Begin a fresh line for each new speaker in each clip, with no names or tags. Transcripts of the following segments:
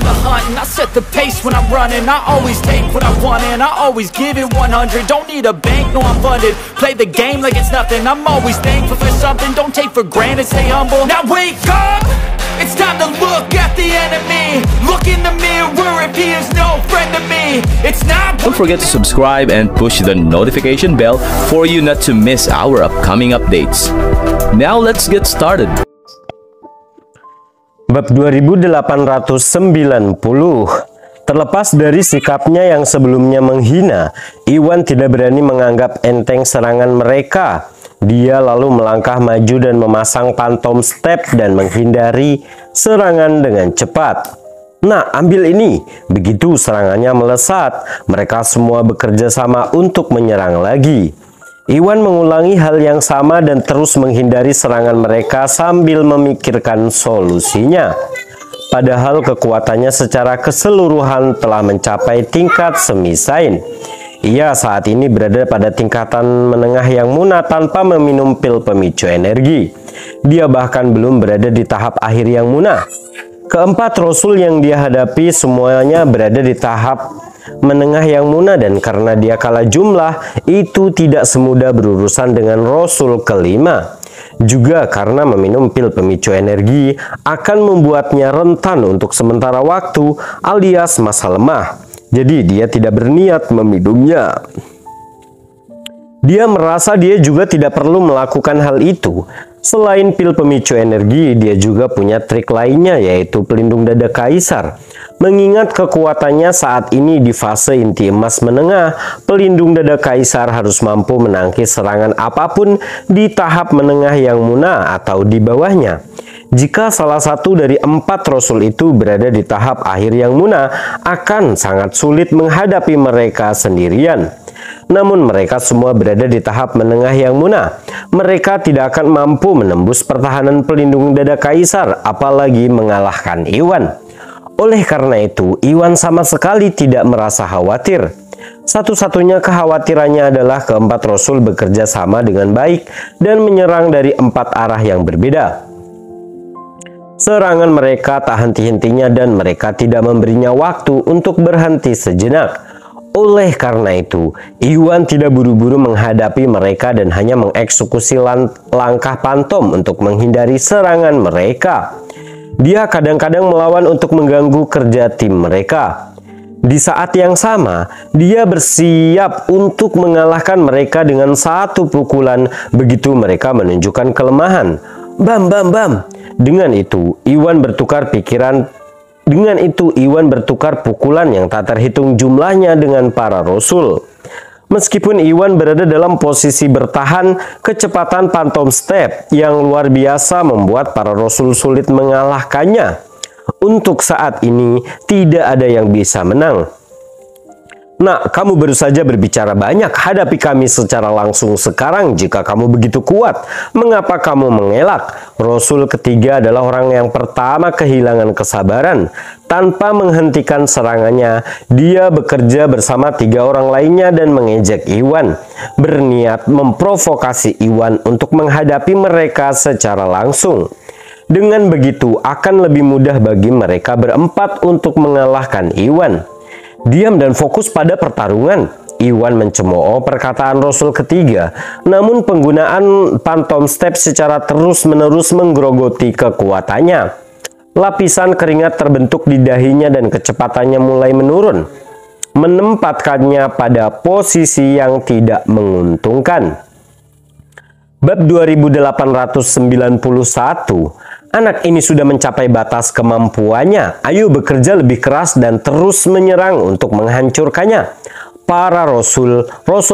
the hunt and I set the pace when I'm running. I always take what I want and I always give it 100. Don't need a bank, no I'm funded. Play the game like it's nothing. I'm always thankful for something. Don't take for granted, stay humble. Now wake up, it's time to look at the enemy. Look in the mirror if he is no friend to me. It's not.
Don't forget to subscribe and push the notification bell for you not to miss our upcoming updates. Now let's get started.
Bab 2890. Terlepas dari sikapnya yang sebelumnya menghina, Iwan tidak berani menganggap enteng serangan mereka. Dia lalu melangkah maju dan memasang phantom step dan menghindari serangan dengan cepat. Nah, ambil ini. Begitu serangannya melesat, mereka semua bekerja sama untuk menyerang lagi. Iwan mengulangi hal yang sama dan terus menghindari serangan mereka sambil memikirkan solusinya. Padahal kekuatannya secara keseluruhan telah mencapai tingkat semi-saint. Ia saat ini berada pada tingkatan menengah yang muna tanpa meminum pil pemicu energi. Dia bahkan belum berada di tahap akhir yang muna. Keempat rasul yang dia hadapi semuanya berada di tahap menengah yang muna, dan karena dia kalah jumlah, itu tidak semudah berurusan dengan rasul kelima. Juga karena meminum pil pemicu energi akan membuatnya rentan untuk sementara waktu alias masa lemah. Jadi dia tidak berniat meminumnya. Dia merasa dia juga tidak perlu melakukan hal itu. Selain pil pemicu energi, dia juga punya trik lainnya, yaitu pelindung dada kaisar. Mengingat kekuatannya saat ini di fase inti emas menengah, pelindung dada kaisar harus mampu menangkis serangan apapun di tahap menengah yang muna atau di bawahnya. Jika salah satu dari empat rasul itu berada di tahap akhir yang muna, akan sangat sulit menghadapi mereka sendirian. Namun mereka semua berada di tahap menengah yang muna. Mereka tidak akan mampu menembus pertahanan pelindung dada kaisar, apalagi mengalahkan Iwan. Oleh karena itu, Iwan sama sekali tidak merasa khawatir. Satu-satunya kekhawatirannya adalah keempat rasul bekerja sama dengan baik dan menyerang dari empat arah yang berbeda. Serangan mereka tak henti-hentinya dan mereka tidak memberinya waktu untuk berhenti sejenak. Oleh karena itu, Iwan tidak buru-buru menghadapi mereka dan hanya mengeksekusi langkah pantom untuk menghindari serangan mereka. Dia kadang-kadang melawan untuk mengganggu kerja tim mereka. Di saat yang sama, dia bersiap untuk mengalahkan mereka dengan satu pukulan begitu mereka menunjukkan kelemahan. Bam, bam, bam. Dengan itu, Iwan bertukar pukulan yang tak terhitung jumlahnya dengan para rasul. Meskipun Iwan berada dalam posisi bertahan, kecepatan phantom step yang luar biasa membuat para rasul sulit mengalahkannya. Untuk saat ini, tidak ada yang bisa menang. Nah, kamu baru saja berbicara banyak, hadapi kami secara langsung sekarang jika kamu begitu kuat. Mengapa kamu mengelak? Rasul ketiga adalah orang yang pertama kehilangan kesabaran. Tanpa menghentikan serangannya, dia bekerja bersama tiga orang lainnya dan mengejek Iwan. Berniat memprovokasi Iwan untuk menghadapi mereka secara langsung. Dengan begitu, akan lebih mudah bagi mereka berempat untuk mengalahkan Iwan. Diam dan fokus pada pertarungan. Iwan mencemooh perkataan rasul ketiga, namun penggunaan phantom step secara terus-menerus menggerogoti kekuatannya. Lapisan keringat terbentuk di dahinya dan kecepatannya mulai menurun, menempatkannya pada posisi yang tidak menguntungkan. Bab 2891. Anak ini sudah mencapai batas kemampuannya. Ayo bekerja lebih keras dan terus menyerang untuk menghancurkannya. Para rasul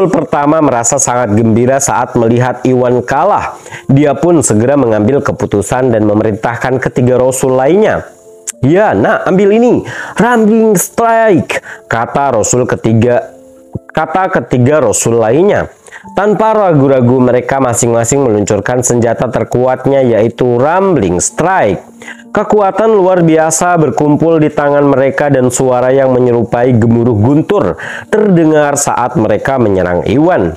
pertama merasa sangat gembira saat melihat Iwan kalah. Dia pun segera mengambil keputusan dan memerintahkan ketiga rasul lainnya. Ya, nah, ambil ini. Rumbling strike, kata ketiga rasul lainnya. Tanpa ragu-ragu mereka masing-masing meluncurkan senjata terkuatnya, yaitu Rumbling Strike. Kekuatan luar biasa berkumpul di tangan mereka dan suara yang menyerupai gemuruh guntur terdengar saat mereka menyerang Iwan.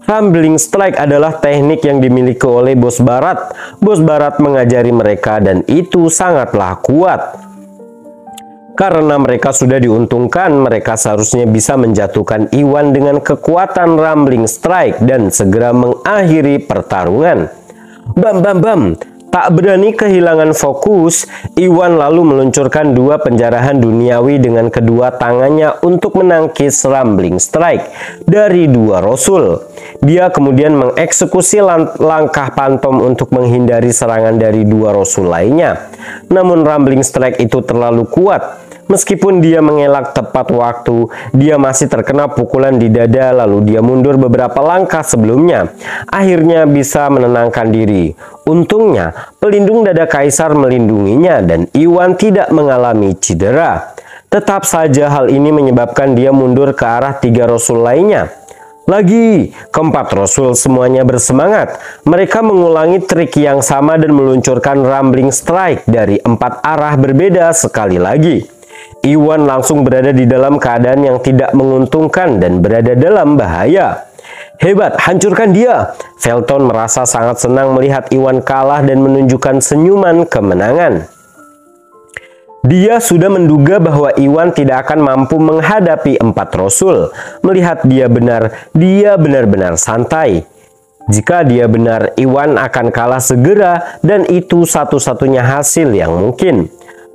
Rumbling Strike adalah teknik yang dimiliki oleh bos barat. Bos barat mengajari mereka dan itu sangatlah kuat. Karena mereka sudah diuntungkan, mereka seharusnya bisa menjatuhkan Iwan dengan kekuatan Rumbling Strike dan segera mengakhiri pertarungan. Bam bam bam. Tak berani kehilangan fokus, Iwan lalu meluncurkan dua penjarahan duniawi dengan kedua tangannya untuk menangkis Rumbling Strike dari dua Rasul. Dia kemudian mengeksekusi langkah Phantom untuk menghindari serangan dari dua Rasul lainnya. Namun Rumbling Strike itu terlalu kuat. Meskipun dia mengelak tepat waktu, dia masih terkena pukulan di dada lalu dia mundur beberapa langkah sebelumnya. Akhirnya bisa menenangkan diri. Untungnya, pelindung dada kaisar melindunginya dan Iwan tidak mengalami cedera. Tetap saja hal ini menyebabkan dia mundur ke arah tiga Rasul lainnya. Lagi, keempat Rasul semuanya bersemangat. Mereka mengulangi trik yang sama dan meluncurkan Rumbling Strike dari 4 arah berbeda sekali lagi. Iwan langsung berada di dalam keadaan yang tidak menguntungkan dan berada dalam bahaya. Hebat, hancurkan dia. Felton merasa sangat senang melihat Iwan kalah dan menunjukkan senyuman kemenangan. Dia sudah menduga bahwa Iwan tidak akan mampu menghadapi 4 Rasul. Melihat dia benar-benar santai. Jika dia benar, Iwan akan kalah segera dan itu satu-satunya hasil yang mungkin.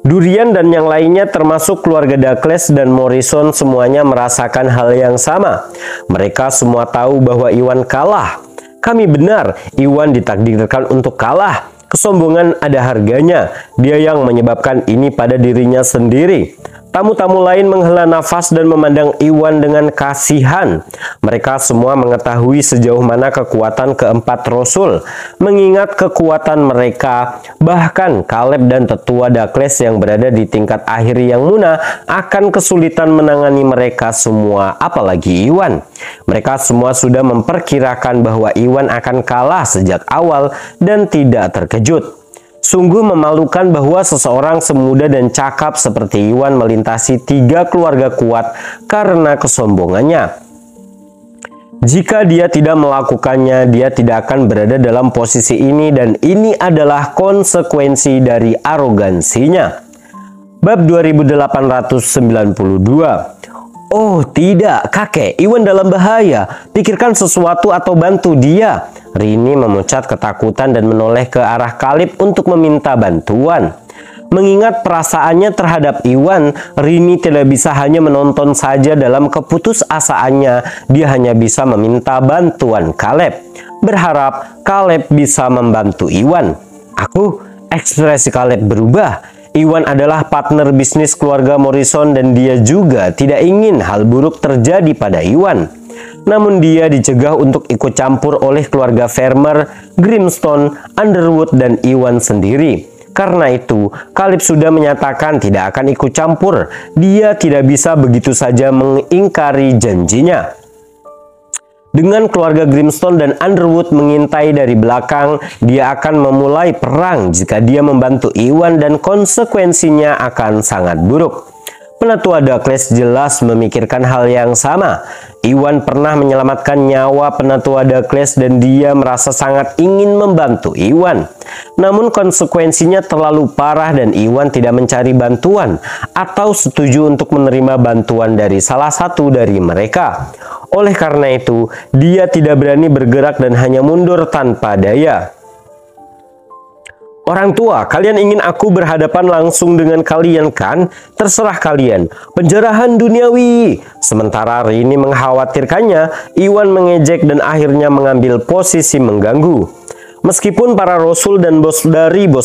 Durian dan yang lainnya termasuk keluarga Douglas dan Morrison semuanya merasakan hal yang sama. Mereka semua tahu bahwa Iwan kalah. Kami benar, Iwan ditakdirkan untuk kalah. Kesombongan ada harganya. Dia yang menyebabkan ini pada dirinya sendiri. Tamu-tamu lain menghela nafas dan memandang Iwan dengan kasihan. Mereka semua mengetahui sejauh mana kekuatan keempat Rasul. Mengingat kekuatan mereka, bahkan Caleb dan tetua Douglas yang berada di tingkat akhir yang munah akan kesulitan menangani mereka semua, apalagi Iwan. Mereka semua sudah memperkirakan bahwa Iwan akan kalah sejak awal dan tidak terkejut. Sungguh memalukan bahwa seseorang semuda dan cakap seperti Iwan melintasi 3 keluarga kuat karena kesombongannya. Jika dia tidak melakukannya, dia tidak akan berada dalam posisi ini dan ini adalah konsekuensi dari arogansinya. Bab 2892. Oh tidak, kakek, Iwan dalam bahaya. Pikirkan sesuatu atau bantu dia. Rini memucat ketakutan dan menoleh ke arah Caleb untuk meminta bantuan. Mengingat perasaannya terhadap Iwan, Rini tidak bisa hanya menonton saja dalam keputusasaannya. Dia hanya bisa meminta bantuan Caleb. Berharap Caleb bisa membantu Iwan. Ekspresi Caleb berubah. Iwan adalah partner bisnis keluarga Morrison dan dia juga tidak ingin hal buruk terjadi pada Iwan. Namun dia dicegah untuk ikut campur oleh keluarga Farmer, Grimstone, Underwood, dan Iwan sendiri. Karena itu, Caleb sudah menyatakan tidak akan ikut campur. Dia tidak bisa begitu saja mengingkari janjinya. Dengan keluarga Grimstone dan Underwood mengintai dari belakang, dia akan memulai perang jika dia membantu Iwan dan konsekuensinya akan sangat buruk. Penatua Douglas jelas memikirkan hal yang sama. Iwan pernah menyelamatkan nyawa Penatua Douglas dan dia merasa sangat ingin membantu Iwan. Namun konsekuensinya terlalu parah dan Iwan tidak mencari bantuan atau setuju untuk menerima bantuan dari salah satu dari mereka. Oleh karena itu, dia tidak berani bergerak dan hanya mundur tanpa daya. Orang tua, kalian ingin aku berhadapan langsung dengan kalian kan? Terserah kalian. Penjarahan duniawi. Sementara Rini mengkhawatirkannya, Iwan mengejek dan akhirnya mengambil posisi mengganggu. Meskipun para Rasul dan bos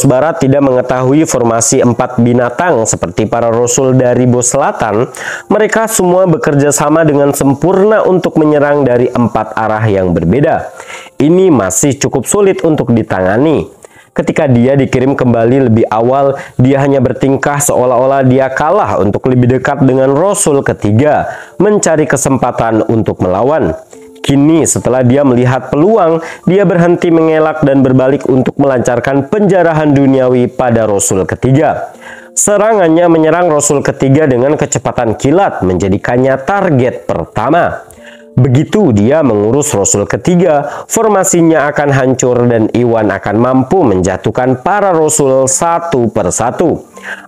barat tidak mengetahui formasi 4 binatang seperti para Rasul dari bos selatan, mereka semua bekerja sama dengan sempurna untuk menyerang dari 4 arah yang berbeda. Ini masih cukup sulit untuk ditangani. Ketika dia dikirim kembali lebih awal, dia hanya bertingkah seolah-olah dia kalah untuk lebih dekat dengan Rasul ketiga, mencari kesempatan untuk melawan. Kini setelah dia melihat peluang, dia berhenti mengelak dan berbalik untuk melancarkan penjarahan duniawi pada Rasul ketiga. Serangannya menyerang Rasul ketiga dengan kecepatan kilat, menjadikannya target pertama. Begitu dia mengurus Rasul ketiga, formasinya akan hancur dan Iwan akan mampu menjatuhkan para Rasul satu persatu.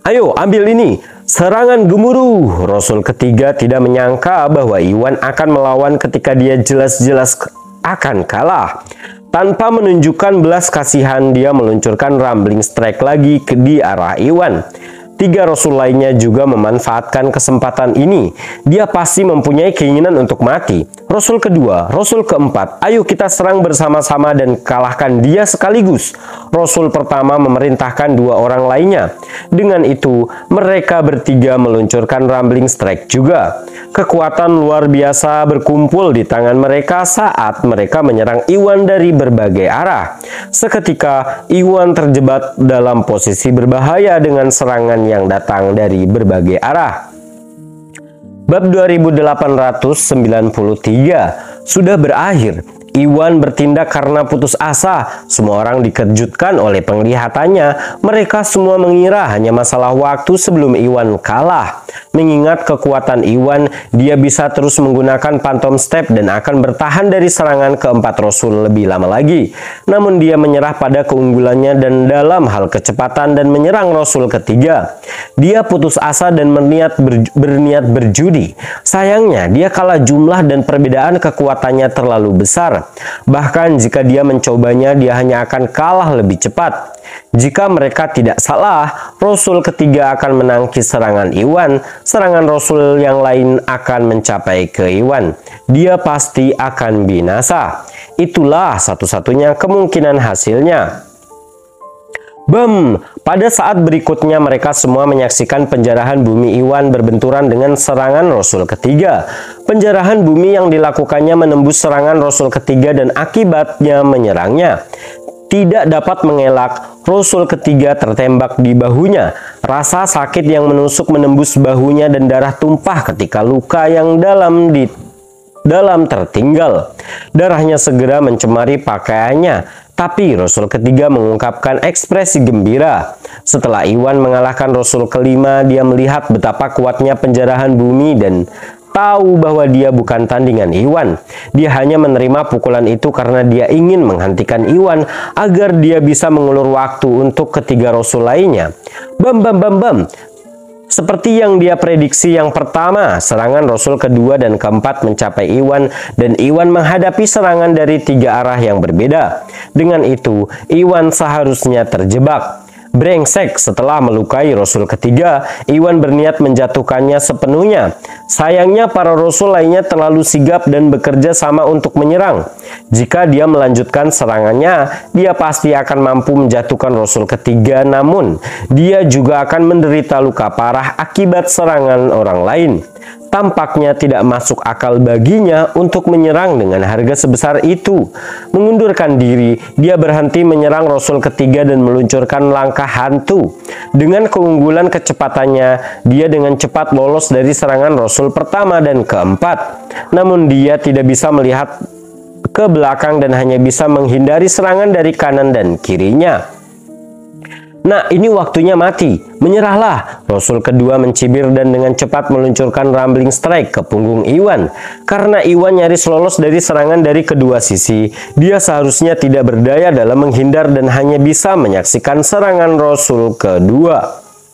Ayo, ambil ini. Serangan gemuruh. Rasul ketiga tidak menyangka bahwa Iwan akan melawan ketika dia jelas-jelas akan kalah. Tanpa menunjukkan belas kasihan, dia meluncurkan rumbling strike lagi di arah Iwan. 3 Rasul lainnya juga memanfaatkan kesempatan ini. Dia pasti mempunyai keinginan untuk mati. Rasul kedua, Rasul keempat, ayo kita serang bersama-sama dan kalahkan dia sekaligus. Rasul pertama memerintahkan 2 orang lainnya. Dengan itu, mereka bertiga meluncurkan rumbling strike juga. Kekuatan luar biasa berkumpul di tangan mereka saat mereka menyerang Iwan dari berbagai arah. Seketika, Iwan terjebak dalam posisi berbahaya dengan serangan yang datang dari berbagai arah. Bab 2893 sudah berakhir. Iwan bertindak karena putus asa. Semua orang dikejutkan oleh penglihatannya. Mereka semua mengira hanya masalah waktu sebelum Iwan kalah. Mengingat kekuatan Iwan, dia bisa terus menggunakan Phantom Step dan akan bertahan dari serangan keempat Rasul lebih lama lagi. Namun dia menyerah pada keunggulannya dan dalam hal kecepatan dan menyerang Rasul ketiga. Dia putus asa dan berniat berjudi. Sayangnya, dia kalah jumlah dan perbedaan kekuatannya terlalu besar. Bahkan jika dia mencobanya, dia hanya akan kalah lebih cepat. Jika mereka tidak salah, Rasul ketiga akan menangkis serangan Iwan. Serangan Rasul yang lain akan mencapai ke Iwan. Dia pasti akan binasa. Itulah satu-satunya kemungkinan hasilnya. Bam! Pada saat berikutnya mereka semua menyaksikan penjarahan bumi Iwan berbenturan dengan serangan Rasul ketiga. Penjarahan bumi yang dilakukannya menembus serangan Rasul ketiga dan akibatnya menyerangnya. Tidak dapat mengelak, Rasul ketiga tertembak di bahunya. Rasa sakit yang menusuk menembus bahunya dan darah tumpah ketika luka yang dalam tertinggal. Darahnya segera mencemari pakaiannya. Tapi Rasul ketiga mengungkapkan ekspresi gembira. Setelah Iwan mengalahkan Rasul kelima, dia melihat betapa kuatnya penjarahan bumi dan tahu bahwa dia bukan tandingan Iwan. Dia hanya menerima pukulan itu karena dia ingin menghentikan Iwan agar dia bisa mengulur waktu untuk ketiga Rasul lainnya. Bam bam bam bam. Seperti yang dia prediksi yang pertama, serangan Rasul kedua dan keempat mencapai Iwan dan Iwan menghadapi serangan dari 3 arah yang berbeda. Dengan itu, Iwan seharusnya terjebak. Brengsek, setelah melukai Rasul ketiga, Iwan berniat menjatuhkannya sepenuhnya. Sayangnya para Rasul lainnya terlalu sigap dan bekerja sama untuk menyerang. Jika dia melanjutkan serangannya, dia pasti akan mampu menjatuhkan Rasul ketiga, namun dia juga akan menderita luka parah akibat serangan orang lain. Tampaknya tidak masuk akal baginya untuk menyerang dengan harga sebesar itu. Mengundurkan diri, dia berhenti menyerang Rasul ketiga dan meluncurkan langkah hantu. Dengan keunggulan kecepatannya, dia dengan cepat lolos dari serangan Rasul pertama dan keempat. Namun dia tidak bisa melihat ke belakang dan hanya bisa menghindari serangan dari kanan dan kirinya. Nah, ini waktunya mati. Menyerahlah. Rasul kedua mencibir dan dengan cepat meluncurkan rumbling strike ke punggung Iwan. Karena Iwan nyaris lolos dari serangan dari kedua sisi, dia seharusnya tidak berdaya dalam menghindar dan hanya bisa menyaksikan serangan Rasul kedua.